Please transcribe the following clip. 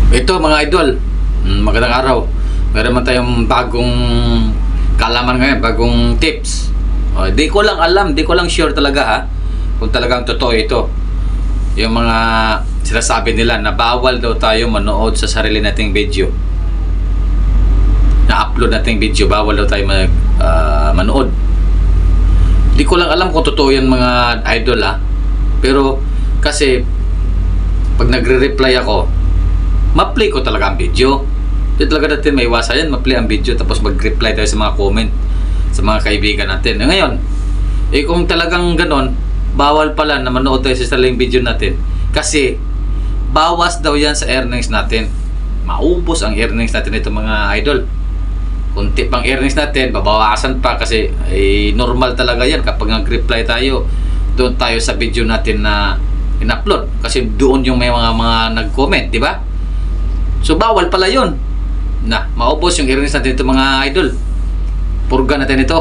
Ito mga idol, magandang araw. Meron man tayong bagong kaalaman ngayon, bagong tips. Di ko lang alam, di ko lang sure talaga kung talagang totoo ito. Yung mga sinasabi nila na bawal daw tayo manood sa sarili nating video. Na-upload nating video, bawal daw tayo manood. Di ko lang alam kung totoo yan mga idol Pero kasi pag nagre-reply ako, ma-play ko talaga ang video. Hindi talaga natin may iwasan yan, ma-play ang video tapos mag-reply tayo sa mga comment sa mga kaibigan natin. Ngayon, kung talagang ganon, bawal pala na manood tayo sa sariling video natin kasi bawas daw yan sa earnings natin. Maubos ang earnings natin ito mga idol. Kunti pang earnings natin, babawasan pa kasi normal talaga yan kapag nag-reply tayo, doon tayo sa video natin na in-upload kasi doon yung may mga nag-comment, di ba? So bawal pala yun na maubos yung earnings natin ito mga idol. Purga natin ito.